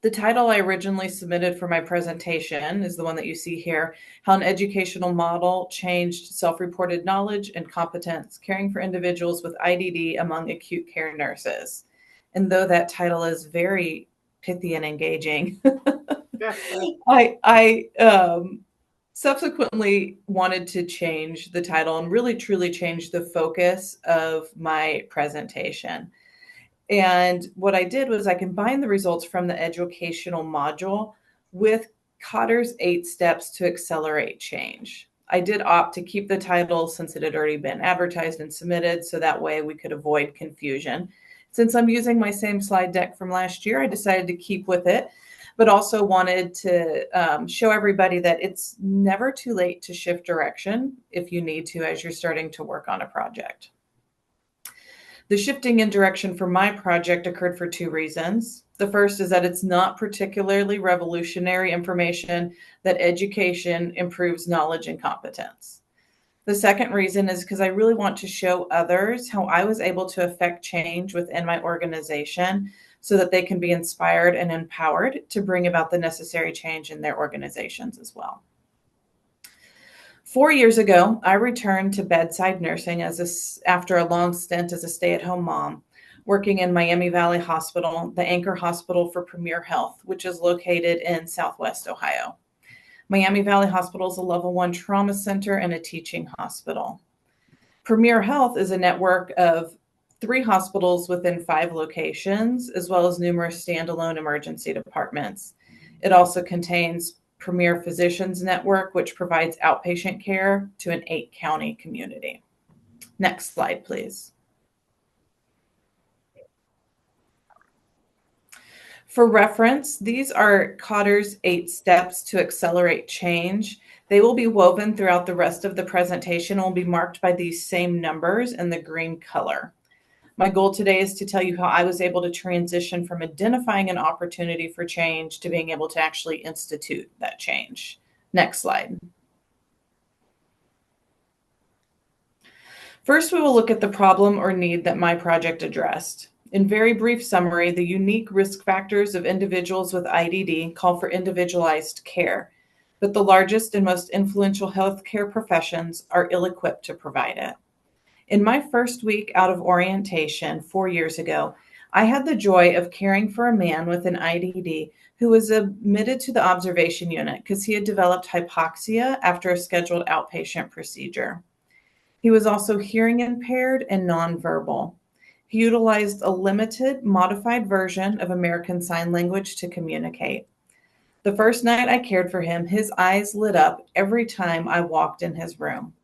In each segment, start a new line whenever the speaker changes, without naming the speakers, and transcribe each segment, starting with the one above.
The title I originally submitted for my presentation is the one that you see here, How an Educational Model Changed Self-Reported Knowledge and Competence, Caring for Individuals with IDD Among Acute Care Nurses. And though that title is very pithy and engaging, I subsequently wanted to change the title and really truly change the focus of my presentation. And what I did was I combined the results from the educational module with Cotter's 8 steps to accelerate change. I did opt to keep the title since it had already been advertised and submitted, so that way we could avoid confusion. Since I'm using my same slide deck from last year, I decided to keep with it, but also wanted to show everybody that it's never too late to shift direction if you need to as you're starting to work on a project. The shifting in direction for my project occurred for 2 reasons. The first is that it's not particularly revolutionary information that education improves knowledge and competence. The second reason is because I really want to show others how I was able to affect change within my organization so that they can be inspired and empowered to bring about the necessary change in their organizations as well. 4 years ago, I returned to bedside nursing after a long stint as a stay-at-home mom, working in Miami Valley Hospital, the anchor hospital for Premier Health, which is located in Southwest Ohio. Miami Valley Hospital is a level 1 trauma center and a teaching hospital. Premier Health is a network of 3 hospitals within 5 locations, as well as numerous standalone emergency departments. It also contains Premier Physicians Network, which provides outpatient care to an 8-county community. Next slide, please. For reference, these are Cotter's 8 steps to accelerate change. They will be woven throughout the rest of the presentation and will be marked by these same numbers in the green color. My goal today is to tell you how I was able to transition from identifying an opportunity for change to being able to actually institute that change. Next slide. First, we will look at the problem or need that my project addressed. In very brief summary, the unique risk factors of individuals with IDD call for individualized care, but the largest and most influential healthcare professions are ill-equipped to provide it. In my first week out of orientation 4 years ago, I had the joy of caring for a man with an IDD who was admitted to the observation unit because he had developed hypoxia after a scheduled outpatient procedure. He was also hearing impaired and nonverbal. He utilized a limited, modified version of American Sign Language to communicate. The first night I cared for him, his eyes lit up every time I walked in his room.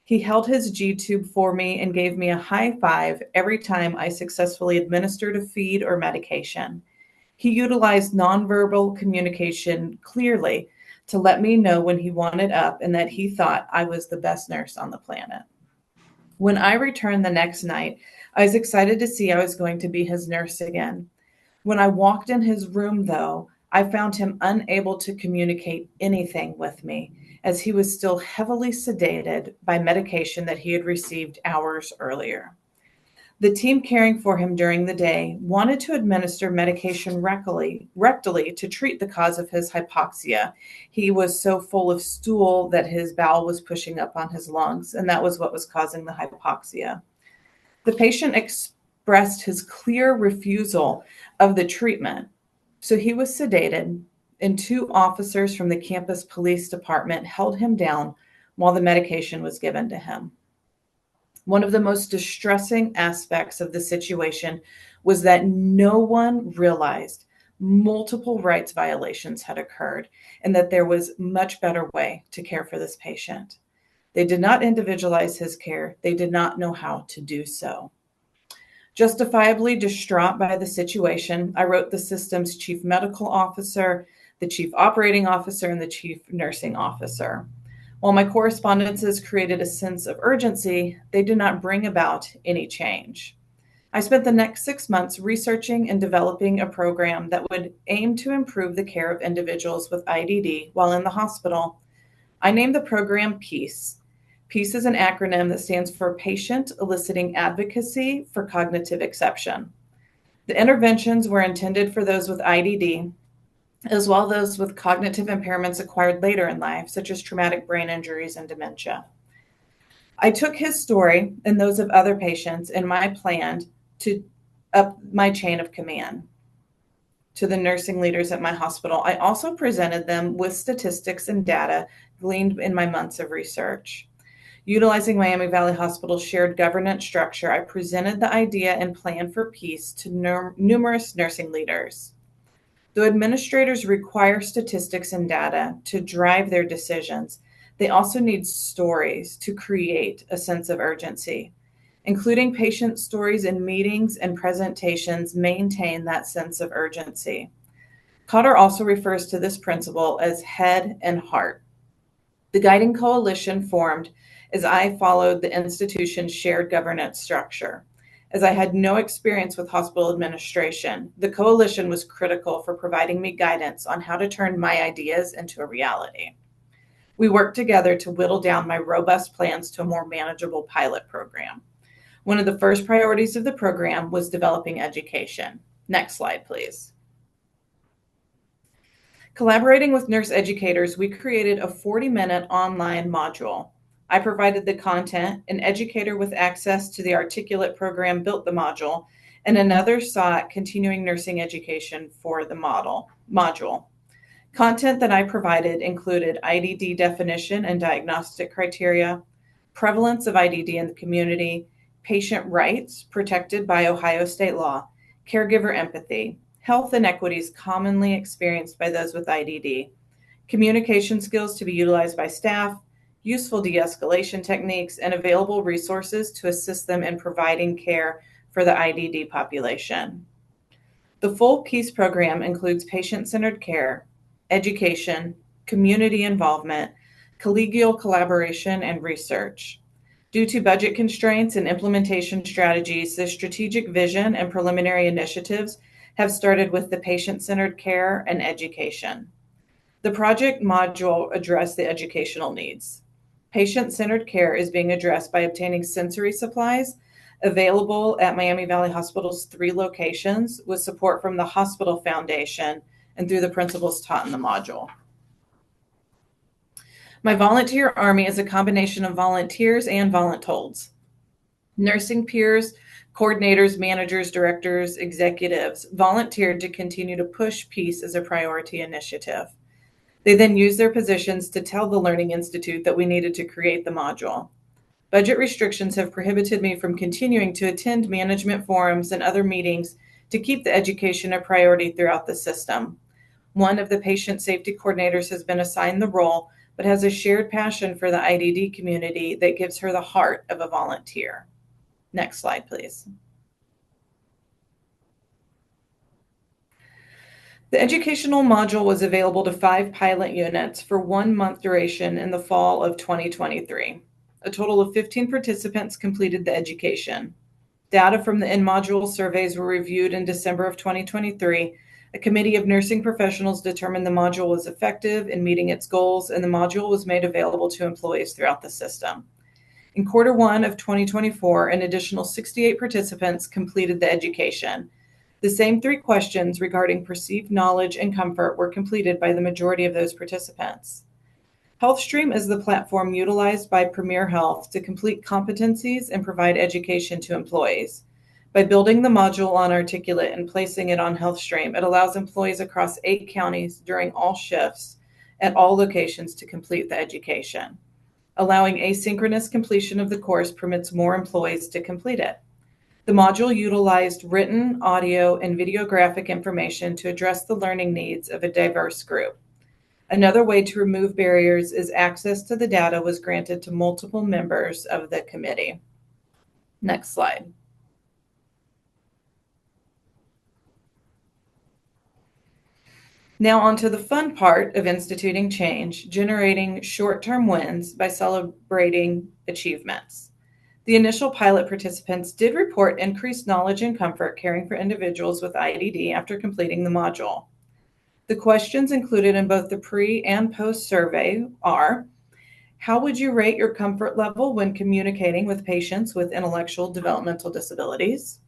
He held his G-tube for me and gave me a high five every time I successfully administered a feed or medication. He utilized nonverbal communication clearly to let me know when he wanted up and that he thought I was the best nurse on the planet. When I returned the next night, I was excited to see I was going to be his nurse again. When I walked in his room, though, I found him unable to communicate anything with me, as he was still heavily sedated by medication that he had received hours earlier. The team caring for him during the day wanted to administer medication rectally to treat the cause of his hypoxia. He was so full of stool that his bowel was pushing up on his lungs, and that was what was causing the hypoxia. The patient expressed his clear refusal of the treatment, so he was sedated, and 2 officers from the campus police department held him down while the medication was given to him. One of the most distressing aspects of the situation was that no one realized multiple rights violations had occurred and that there was a much better way to care for this patient. They did not individualize his care. They did not know how to do so. Justifiably distraught by the situation, I wrote the system's chief medical officer, the chief operating officer, and the chief nursing officer. While my correspondences created a sense of urgency, they did not bring about any change. I spent the next 6 months researching and developing a program that would aim to improve the care of individuals with IDD while in the hospital. I named the program PEACE. PEACE is an acronym that stands for Patient Eliciting Advocacy for Cognitive Exception. The interventions were intended for those with IDD, as well as those with cognitive impairments acquired later in life, such as traumatic brain injuries and dementia. I took his story and those of other patients in my plan to up my chain of command to the nursing leaders at my hospital. I also presented them with statistics and data gleaned in my months of research. Utilizing Miami Valley Hospital's shared governance structure, I presented the idea and plan for peace to numerous nursing leaders. Though administrators require statistics and data to drive their decisions, they also need stories to create a sense of urgency. Including patient stories in meetings and presentations maintain that sense of urgency. Cotter also refers to this principle as head and heart. The guiding coalition formed as I followed the institution's shared governance structure. As I had no experience with hospital administration, the coalition was critical for providing me guidance on how to turn my ideas into a reality. We worked together to whittle down my robust plans to a more manageable pilot program. One of the first priorities of the program was developing education. Next slide, please. Collaborating with nurse educators, we created a 40-minute online module. I provided the content, an educator with access to the Articulate program built the module, and another sought continuing nursing education for the module. Content that I provided included IDD definition and diagnostic criteria, prevalence of IDD in the community, patient rights protected by Ohio state law, caregiver empathy, health inequities commonly experienced by those with IDD, communication skills to be utilized by staff, useful de-escalation techniques, and available resources to assist them in providing care for the IDD population. The full PEACE program includes patient-centered care, education, community involvement, collegial collaboration, and research. Due to budget constraints and implementation strategies, the strategic vision and preliminary initiatives have started with the patient-centered care and education. The project module addressed the educational needs. Patient-centered care is being addressed by obtaining sensory supplies available at Miami Valley Hospital's 3 locations with support from the Hospital Foundation and through the principles taught in the module. My volunteer army is a combination of volunteers and voluntold. Nursing peers, coordinators, managers, directors, executives volunteered to continue to push PEACE as a priority initiative. They then used their positions to tell the Learning Institute that we needed to create the module. Budget restrictions have prohibited me from continuing to attend management forums and other meetings to keep the education a priority throughout the system. One of the patient safety coordinators has been assigned the role, but has a shared passion for the IDD community that gives her the heart of a volunteer. Next slide, please. The educational module was available to 5 pilot units for 1 month duration in the fall of 2023. A total of 15 participants completed the education. Data from the in-module surveys were reviewed in December of 2023. A committee of nursing professionals determined the module was effective in meeting its goals, and the module was made available to employees throughout the system. In Q1 of 2024, an additional 68 participants completed the education. The same 3 questions regarding perceived knowledge and comfort were completed by the majority of those participants. HealthStream is the platform utilized by Premier Health to complete competencies and provide education to employees. By building the module on Articulate and placing it on HealthStream, it allows employees across 8 counties during all shifts at all locations to complete the education. Allowing asynchronous completion of the course permits more employees to complete it. The module utilized written, audio, and videographic information to address the learning needs of a diverse group. Another way to remove barriers is access to the data was granted to multiple members of the committee. Next slide. Now on to the fun part of instituting change, generating short-term wins by celebrating achievements. The initial pilot participants did report increased knowledge and comfort caring for individuals with IDD after completing the module. The questions included in both the pre and post survey are: how would you rate your comfort level when communicating with patients with intellectual developmental disabilities?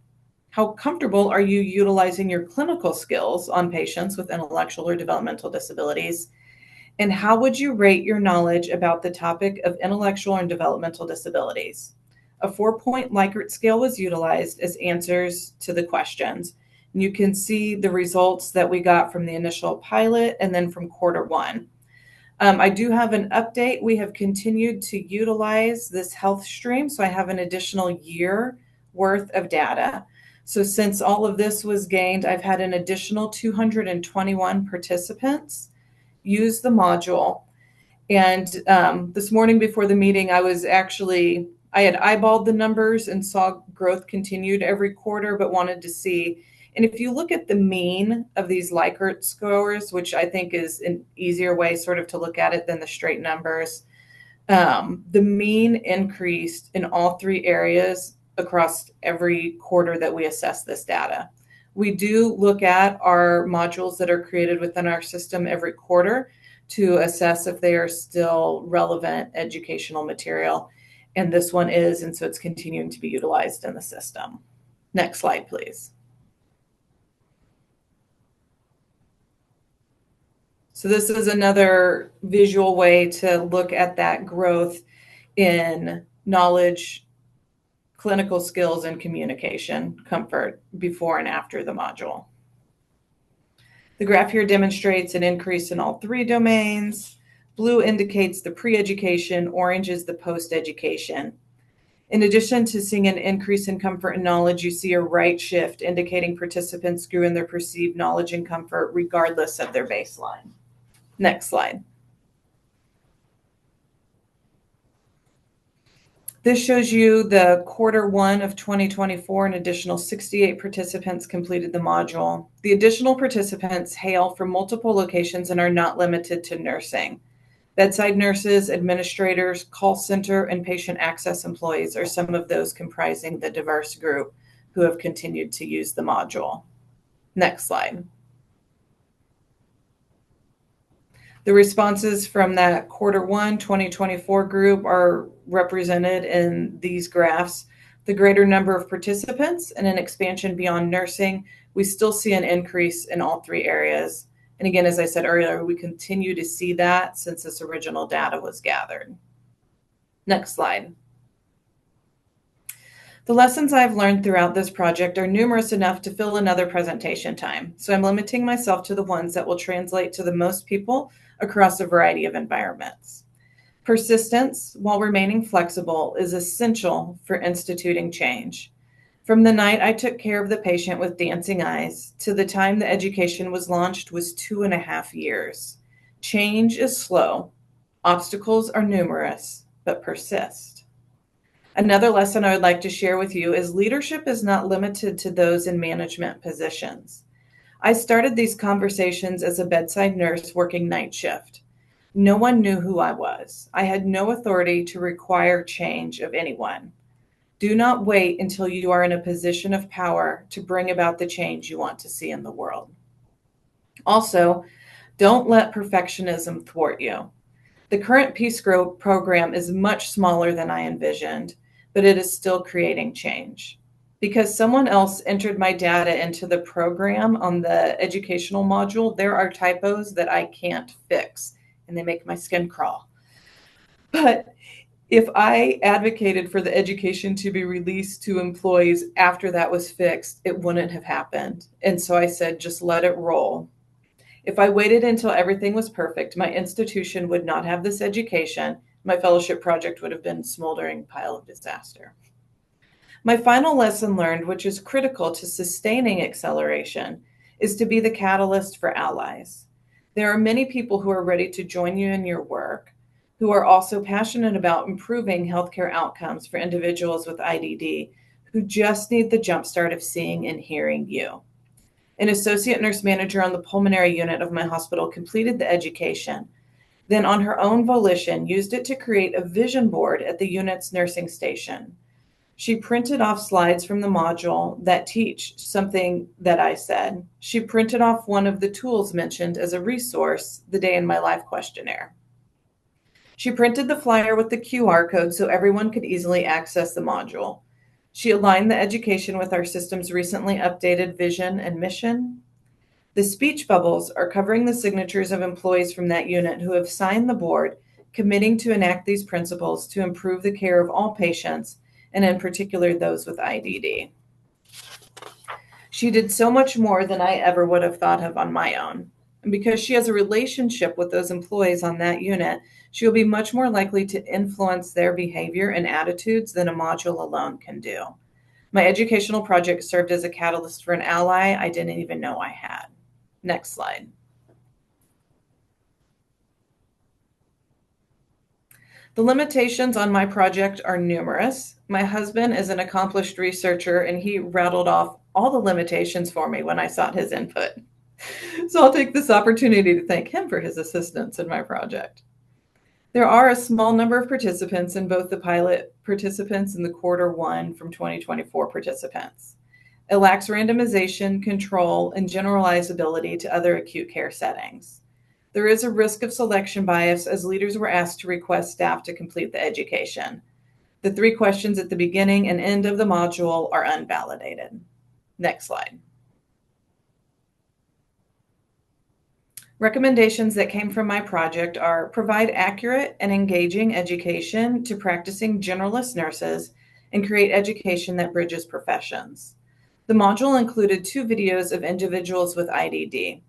How comfortable are you utilizing your clinical skills on patients with intellectual or developmental disabilities? And how would you rate your knowledge about the topic of intellectual and developmental disabilities? A 4-point Likert scale was utilized as answers to the questions. And you can see the results that we got from the initial pilot and then from quarter one. I do have an update. We have continued to utilize this health stream, so I have an additional year worth of data. So since all of this was gained, I've had an additional 221 participants use the module. And this morning before the meeting, I had eyeballed the numbers and saw growth continued every quarter, but wanted to see. And if you look at the mean of these Likert scores, which I think is an easier way sort of to look at it than the straight numbers, the mean increased in all three areas across every quarter that we assess this data. We do look at our modules that are created within our system every quarter to assess if they are still relevant educational material. And this one is, and so it's continuing to be utilized in the system. Next slide, please. So this is another visual way to look at that growth in knowledge, clinical skills, and communication comfort before and after the module. The graph here demonstrates an increase in all three domains. Blue indicates the pre-education, orange is the post-education. In addition to seeing an increase in comfort and knowledge, you see a right shift indicating participants grew in their perceived knowledge and comfort regardless of their baseline. Next slide. This shows you the quarter one of 2024, an additional 68 participants completed the module. The additional participants hail from multiple locations and are not limited to nursing. Bedside nurses, administrators, call center, and patient access employees are some of those comprising the diverse group who have continued to use the module. Next slide. The responses from that quarter one 2024 group are represented in these graphs. The greater number of participants and an expansion beyond nursing, we still see an increase in all three areas. And again, as I said earlier, we continue to see that since this original data was gathered. Next slide. The lessons I've learned throughout this project are numerous enough to fill another presentation time, so I'm limiting myself to the ones that will translate to the most people across a variety of environments. Persistence, while remaining flexible, is essential for instituting change. From the night I took care of the patient with dancing eyes to the time the education was launched was 2.5 years. Change is slow. Obstacles are numerous, but persist. Another lesson I would like to share with you is leadership is not limited to those in management positions. I started these conversations as a bedside nurse working night shift. No one knew who I was. I had no authority to require change of anyone. Do not wait until you are in a position of power to bring about the change you want to see in the world. Also, don't let perfectionism thwart you. The current Peace Grow program is much smaller than I envisioned, but it is still creating change. Because someone else entered my data into the program on the educational module, there are typos that I can't fix, and they make my skin crawl. But if I advocated for the education to be released to employees after that was fixed, it wouldn't have happened. And so I said, just let it roll. If I waited until everything was perfect, my institution would not have this education. My fellowship project would have been a smoldering pile of disaster. My final lesson learned, which is critical to sustaining acceleration, is to be the catalyst for allies. There are many people who are ready to join you in your work, who are also passionate about improving healthcare outcomes for individuals with IDD, who just need the jumpstart of seeing and hearing you. An associate nurse manager on the pulmonary unit of my hospital completed the education, then on her own volition used it to create a vision board at the unit's nursing station. She printed off slides from the module that teach something that I said. She printed off one of the tools mentioned as a resource, the Day in My Life questionnaire. She printed the flyer with the QR code so everyone could easily access the module. She aligned the education with our system's recently updated vision and mission. The speech bubbles are covering the signatures of employees from that unit who have signed the board committing to enact these principles to improve the care of all patients, and in particular those with IDD. She did so much more than I ever would have thought of on my own. And because she has a relationship with those employees on that unit, she will be much more likely to influence their behavior and attitudes than a module alone can do. My educational project served as a catalyst for an ally I didn't even know I had. Next slide. The limitations on my project are numerous. My husband is an accomplished researcher, and he rattled off all the limitations for me when I sought his input. So I'll take this opportunity to thank him for his assistance in my project. There are a small number of participants in both the pilot participants and the quarter one from 2024 participants. It lacks randomization, control, and generalizability to other acute care settings. There is a risk of selection bias as leaders were asked to request staff to complete the education. The 3 questions at the beginning and end of the module are unvalidated. Next slide. Recommendations that came from my project are provide accurate and engaging education to practicing generalist nurses and create education that bridges professions. The module included 2 videos of individuals with IDD.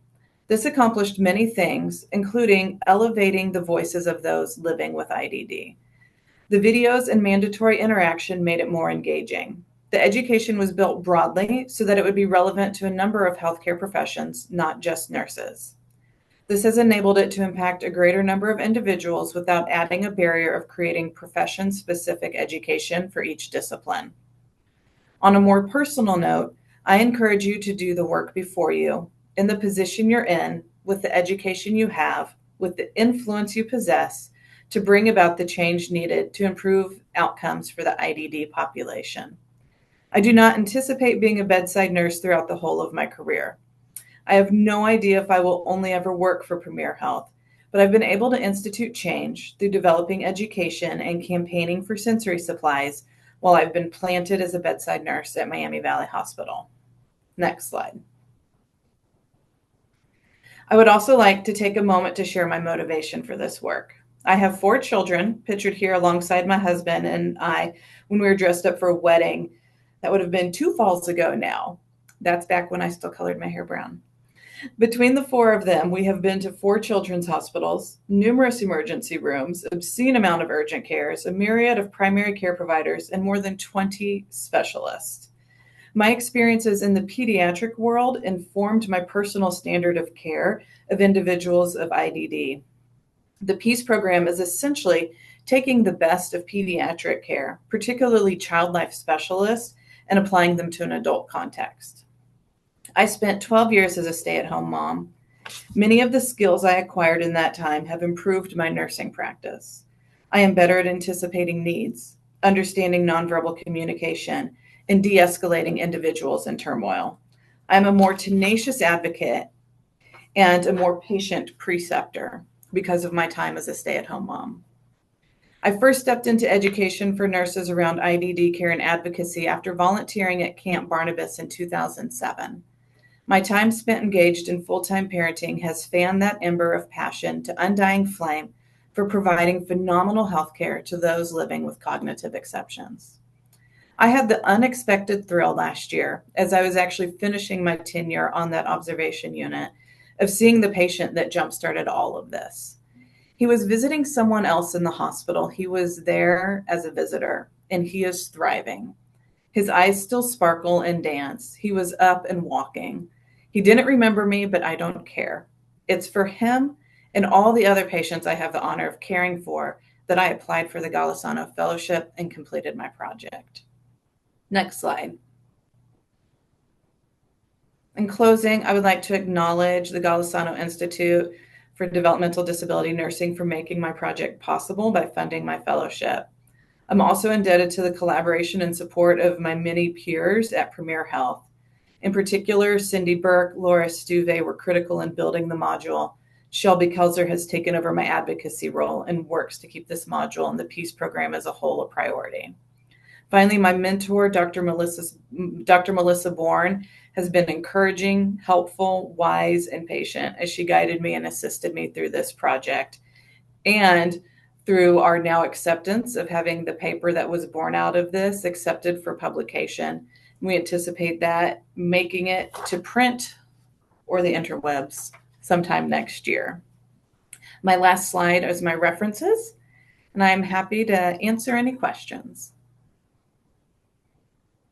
This accomplished many things, including elevating the voices of those living with IDD. The videos and mandatory interaction made it more engaging. The education was built broadly so that it would be relevant to a number of healthcare professions, not just nurses. This has enabled it to impact a greater number of individuals without adding a barrier of creating profession-specific education for each discipline. On a more personal note, I encourage you to do the work before you, in the position you're in, with the education you have, with the influence you possess, to bring about the change needed to improve outcomes for the IDD population. I do not anticipate being a bedside nurse throughout the whole of my career. I have no idea if I will only ever work for Premier Health, but I've been able to institute change through developing education and campaigning for sensory supplies while I've been planted as a bedside nurse at Miami Valley Hospital. Next slide. I would also like to take a moment to share my motivation for this work. I have 4 children, pictured here alongside my husband and I when we were dressed up for a wedding. That would have been 2 falls ago now. That's back when I still colored my hair brown. Between the 4 of them, we have been to 4 children's hospitals, numerous emergency rooms, obscene amount of urgent cares, a myriad of primary care providers, and more than 20 specialists. My experiences in the pediatric world informed my personal standard of care of individuals of IDD. The PEACE program is essentially taking the best of pediatric care, particularly child life specialists, and applying them to an adult context. I spent 12 years as a stay-at-home mom. Many of the skills I acquired in that time have improved my nursing practice. I am better at anticipating needs, understanding nonverbal communication, and de-escalating individuals in turmoil. I'm a more tenacious advocate and a more patient preceptor because of my time as a stay-at-home mom. I first stepped into education for nurses around IDD care and advocacy after volunteering at Camp Barnabas in 2007. My time spent engaged in full-time parenting has fanned that ember of passion to undying flame for providing phenomenal health care to those living with cognitive exceptions. I had the unexpected thrill last year, as I was actually finishing my tenure on that observation unit, of seeing the patient that jump-started all of this. He was visiting someone else in the hospital. He was there as a visitor, and he is thriving. His eyes still sparkle and dance. He was up and walking. He didn't remember me, but I don't care. It's for him and all the other patients I have the honor of caring for that I applied for the Golisano Fellowship and completed my project. Next slide. In closing, I would like to acknowledge the Golisano Institute for Developmental Disability Nursing for making my project possible by funding my fellowship. I'm also indebted to the collaboration and support of my many peers at Premier Health. In particular, Cindy Burke, Laura Stuve were critical in building the module. Shelby Kelzer has taken over my advocacy role and works to keep this module and the PEACE program as a whole a priority. Finally, my mentor, Dr. Melissa Bourne, has been encouraging, helpful, wise, and patient as she guided me and assisted me through this project. And through our now acceptance of having the paper that was born out of this accepted for publication. We anticipate that making it to print or the interwebs sometime next year. My last slide is my references, and I'm happy to answer any questions.